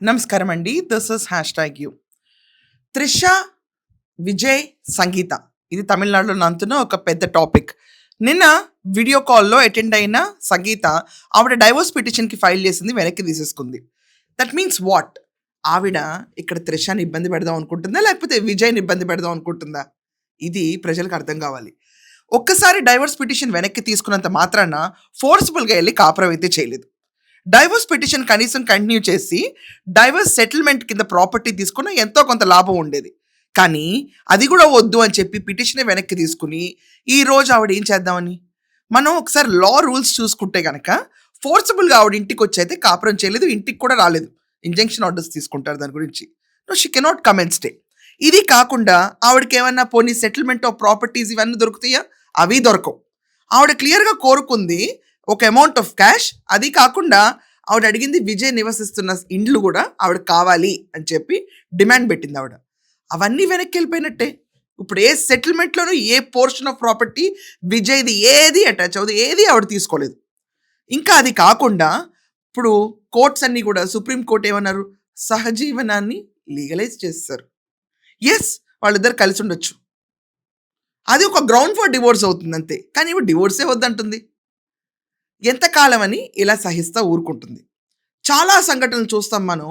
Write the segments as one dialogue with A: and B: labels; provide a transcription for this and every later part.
A: నమస్కారం అండి. This is hashtag you. 'Trisha, Vijay, Sangeetha' ఇది తమిళనాడులో నంతున ఒక పెద్ద టాపిక్. నిన్న వీడియో కాల్‌లో అటెండ్ అయిన సంగీత ఆవిడ డైవోర్స్ పిటిషన్‌కి ఫైల్ చేసింది, వెనక్కి తీసేసుకుంది. That means what? ఆవిడ ఇక్కడ త్రిషని ఇబ్బంది పెడదాం అనుకుంటుందా? లేకపోతే విజయ్‌ని ఇబ్బంది పెడదాం అనుకుంటుందా? ఇది ప్రజలకు అర్థం కావాలి. ఒక్కసారి డైవోర్స్ పిటిషన్ వెనక్కి తీసుకున్నంత మాత్రాన ఫోర్స్‌బుల్‌గా ఎళ్లి కాపురం అయితే చేయలేదు. డైవోర్స్ పిటిషన్ కనీసం కంటిన్యూ చేసి డైవోర్స్ సెటిల్మెంట్ కింద ప్రాపర్టీ తీసుకున్న ఎంతో కొంత లాభం ఉండేది. కానీ అది కూడా వద్దు అని చెప్పి పిటిషన్ వెనక్కి తీసుకుని ఈ రోజు ఆవిడ ఏం చేద్దామని, మనం ఒకసారి లా రూల్స్ చూసుకుంటే కనుక ఫోర్సబుల్గా ఆవిడ ఇంటికి వచ్చి అయితే కాపురం చేయలేదు, ఇంటికి కూడా రాలేదు. ఇంజంక్షన్ ఆర్డర్స్ తీసుకుంటారు దాని గురించి. No, she cannot come and stay. ఇది కాకుండా ఆవిడకి ఏమన్నా పోనీ సెటిల్మెంట్ ఆఫ్ ప్రాపర్టీస్ ఇవన్నీ దొరుకుతాయా? అవి దొరకవు. ఆవిడ క్లియర్గా కోరుకుంది ఒక అమౌంట్ ఆఫ్ క్యాష్. అది కాకుండా ఆవిడ అడిగింది విజయ్ నివసిస్తున్న ఇండ్లు కూడా ఆవిడ కావాలి అని చెప్పి డిమాండ్ పెట్టింది ఆవిడ. అవన్నీ వెనక్కి వెళ్ళిపోయినట్టే. ఇప్పుడు ఏ సెటిల్మెంట్లోనూ ఏ పోర్షన్ ఆఫ్ ప్రాపర్టీ విజయ్ది ఏది అటాచ్ అవ్వదు, ఏది ఆవిడ తీసుకోలేదు. ఇంకా అది కాకుండా ఇప్పుడు కోర్ట్స్ అన్నీ కూడా, సుప్రీం కోర్ట్ ఏమన్నారు, సహజీవనాన్ని లీగలైజ్ చేస్తారు. ఎస్, వాళ్ళిద్దరు కలిసి ఉండొచ్చు, అది ఒక గ్రౌండ్ ఫర్ డివోర్స్ అవుతుంది అంతే. కానీ ఇప్పుడు డివోర్సే వద్దంటుంది. ఎంతకాలం అని ఇలా సహిస్తా ఊరుకుంటుంది. చాలా సంఘటనలు చూస్తాం మనం.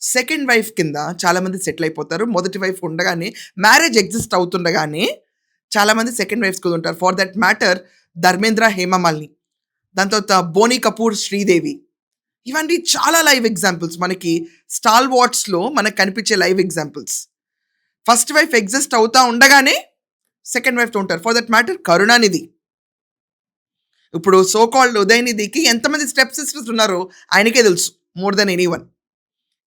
A: సెకండ్ వైఫ్ కింద చాలామంది సెటిల్ అయిపోతారు. మొదటి వైఫ్ ఉండగానే, మ్యారేజ్ ఎగ్జిస్ట్ అవుతుండగానే చాలామంది సెకండ్ వైఫ్స్ కూడా ఉంటారు. For that matter Dharmendra, Hema Malini, దాని తర్వాత బోనీ కపూర్, శ్రీదేవి, ఇవన్నీ చాలా లైవ్ ఎగ్జాంపుల్స్. మనకి స్టాల్ వాట్స్లో మనకు కనిపించే live examples. First wife exist అవుతా ఉండగానే సెకండ్ వైఫ్తో ఉంటారు. For that matter Karunanidhi. ఇప్పుడు సో కాల్డ్ ఉదయనిధికి ఎంతమంది స్టెప్ సిస్టర్స్ ఉన్నారో ఆయనకే తెలుసు, మోర్ దెన్ ఎనీవన్.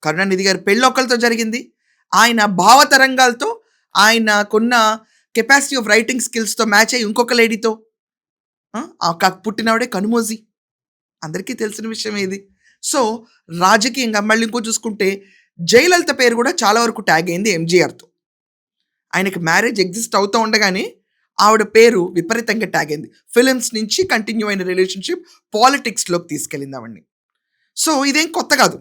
A: కరుణానిధి గారి పెళ్ళి ఒక్కరితో జరిగింది. ఆయన భావతరంగాలతో, ఆయనకున్న కెపాసిటీ ఆఫ్ రైటింగ్ స్కిల్స్తో మ్యాచ్ అయ్యి ఇంకొక లేడీతో పుట్టినవాడే కనుమోజీ, అందరికీ తెలిసిన విషయం ఇది. సో రాజకీయంగా మళ్ళీ ఇంకో చూసుకుంటే జయలలిత పేరు కూడా చాలా వరకు ట్యాగ్ అయింది ఎంజీఆర్తో. ఆయనకి మ్యారేజ్ ఎగ్జిస్ట్ అవుతూ ఉండగానే ఆవిడ పేరు విపరీతంగా ట్యాగ్ అయింది. ఫిలిమ్స్ నుంచి కంటిన్యూ అయిన రిలేషన్షిప్ పాలిటిక్స్లోకి తీసుకెళ్ళింది ఆవిడ్ని. సో ఇదేం కొత్త కాదు,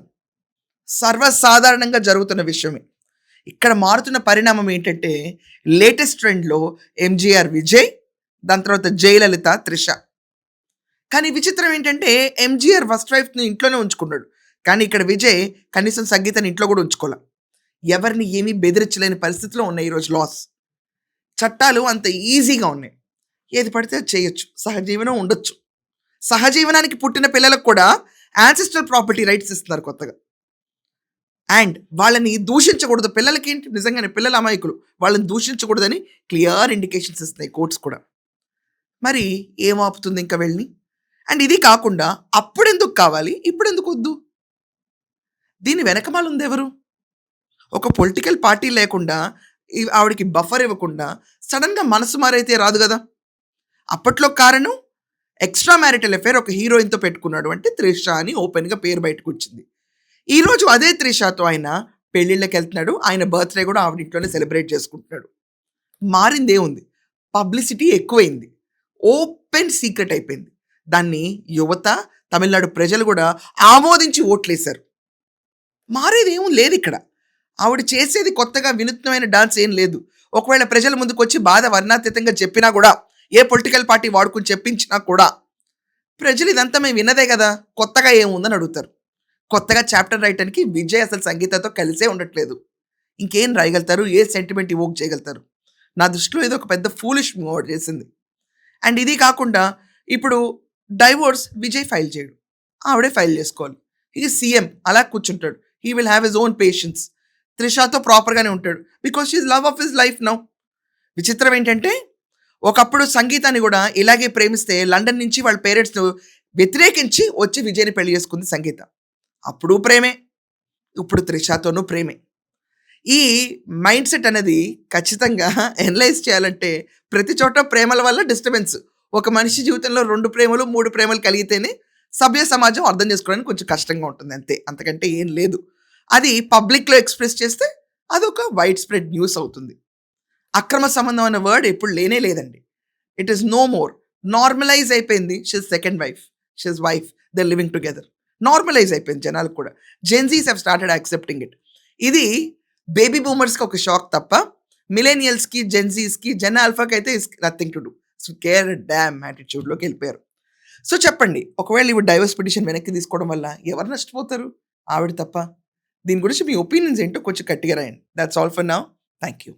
A: సర్వసాధారణంగా జరుగుతున్న విషయమే. ఇక్కడ మారుతున్న పరిణామం ఏంటంటే, లేటెస్ట్ ట్రెండ్లో ఎంజీఆర్ విజయ్, దాని తర్వాత జయలలిత త్రిష. కానీ విచిత్రం ఏంటంటే, ఎంజీఆర్ ఫస్ట్ వైఫ్ని ఇంట్లోనే ఉంచుకున్నాడు, కానీ ఇక్కడ విజయ్ కనీసం సంగీతాన్ని ఇంట్లో కూడా ఉంచుకోలే. ఎవరిని ఏమీ బెదిరించలేని పరిస్థితిలో ఉన్నాయి ఈరోజు లాస్. చట్టాలు అంత ఈజీగా ఉన్నాయి, ఏది పడితే అది చేయొచ్చు, సహజీవనం ఉండొచ్చు. సహజీవనానికి పుట్టిన పిల్లలకు కూడా యాన్సిస్ట్రల్ ప్రాపర్టీ రైట్స్ ఇస్తున్నారు కొత్తగా. అండ్ వాళ్ళని దూషించకూడదు. పిల్లలకి ఏంటి, నిజంగానే పిల్లల అమాయకులు, వాళ్ళని దూషించకూడదని క్లియర్ ఇండికేషన్స్ ఇస్తున్నాయి కోర్ట్స్ కూడా. మరి ఏం ఆపుతుంది ఇంకా వెళ్ళి? అండ్ ఇది కాకుండా అప్పుడెందుకు కావాలి, ఇప్పుడు ఎందుకు వద్దు? దీని వెనకమాల ఉంది ఎవరు? ఒక పొలిటికల్ పార్టీ లేకుండా, ఆవిడకి బఫర్ ఇవ్వకుండా సడన్గా మనసు మారైతే రాదు కదా. అప్పట్లో కారణం ఎక్స్ట్రా మ్యారిటల్ అఫేర్ ఒక హీరోయిన్తో పెట్టుకున్నాడు అంటే త్రిష అని ఓపెన్గా పేరు బయటకు వచ్చింది. ఈరోజు అదే త్రిషతో ఆయన పెళ్ళిళ్ళకి వెళ్తున్నాడు, ఆయన బర్త్డే కూడా ఆవిడ ఇంట్లోనే సెలబ్రేట్ చేసుకుంటున్నాడు. మారిందే ఉంది, పబ్లిసిటీ ఎక్కువైంది, ఓపెన్ సీక్రెట్ అయిపోయింది. దాన్ని యువత, తమిళనాడు ప్రజలు కూడా ఆమోదించి ఓట్లేశారు. మారేది ఏమీ లేదు ఇక్కడ. ఆవిడ చేసేది కొత్తగా వినూత్నమైన డాన్స్ ఏం లేదు. ఒకవేళ ప్రజల ముందుకు వచ్చి బాధ వర్ణాతీతంగా చెప్పినా కూడా, ఏ పొలిటికల్ పార్టీ వాడుకుని చెప్పించినా కూడా, ప్రజలు ఇదంతా మేము విన్నదే కదా, కొత్తగా ఏముందని అడుగుతారు. కొత్తగా చాప్టర్ రాయటానికి విజయ్ అసలు సంగీతతో కలిసే ఉండట్లేదు. ఇంకేం రాయగలుగుతారు, ఏ సెంటిమెంట్ ఇవోక్ చేయగలుగుతారు? నా దృష్టిలో ఏదో ఒక పెద్ద ఫూలిష్ మూవ్ ఆవిడ చేసింది. అండ్ ఇది కాకుండా ఇప్పుడు డైవోర్స్ విజయ్ ఫైల్ చేయడు, ఆవిడే ఫైల్ చేసుకోవాలి. ఈ సీఎం అలా కూర్చుంటాడు, he will have his own patience. త్రిషతో ప్రాపర్గానే ఉంటాడు, because she love of his life now. విచిత్రం ఏంటంటే, ఒకప్పుడు సంగీతాన్ని కూడా ఇలాగే ప్రేమిస్తే లండన్ నుంచి వాళ్ళ పేరెంట్స్ వ్యతిరేకించి వచ్చి విజయ్ని పెళ్లి చేసుకుంది సంగీత. అప్పుడు ప్రేమే, ఇప్పుడు త్రిషతోనూ ప్రేమే. ఈ మైండ్ సెట్ అనేది ఖచ్చితంగా ఎనలైజ్ చేయాలంటే, ప్రతి చోట ప్రేమల వల్ల డిస్టర్బెన్స్. ఒక మనిషి జీవితంలో 2 ప్రేమలు 3 ప్రేమలు కలిగితేనే సభ్య సమాజం అర్థం చేసుకోవడానికి కొంచెం కష్టంగా ఉంటుంది అంతే, అంతకంటే ఏం లేదు. అది పబ్లిక్లో ఎక్స్ప్రెస్ చేస్తే అదొక వైడ్ స్ప్రెడ్ న్యూస్ అవుతుంది. అక్రమ సంబంధం అన్న వర్డ్ ఎప్పుడు లేనే లేదండి. It is no more, normalise అయిపోయింది. She second wife, she wife, they living together. Normalise అయిపోయింది జనాలకు కూడా. Gen Zs have started accepting it. ఇది బేబీ బూమర్స్‌కి ఒక షాక్ తప్ప, మిలేనియల్స్‌కి, జెన్‌జీస్‌కి, జెన్ ఆల్ఫాకైతే it's nothing to do. Care damn యాటిట్యూడ్‌లోకెళ్ళిపోయారు. సో చెప్పండి, ఒకవేళ ఈవిడ డైవర్స్ పిటిషన్ వెనక్కి తీసుకోవడం వల్ల ఎవరు నష్టపోతారు? ఆవిడ తప్ప. దీని గురించి మీ ఒపీనియన్స్ ఏంటో కొంచెం గట్టిగా రాయండి. That's all for now. Thank you.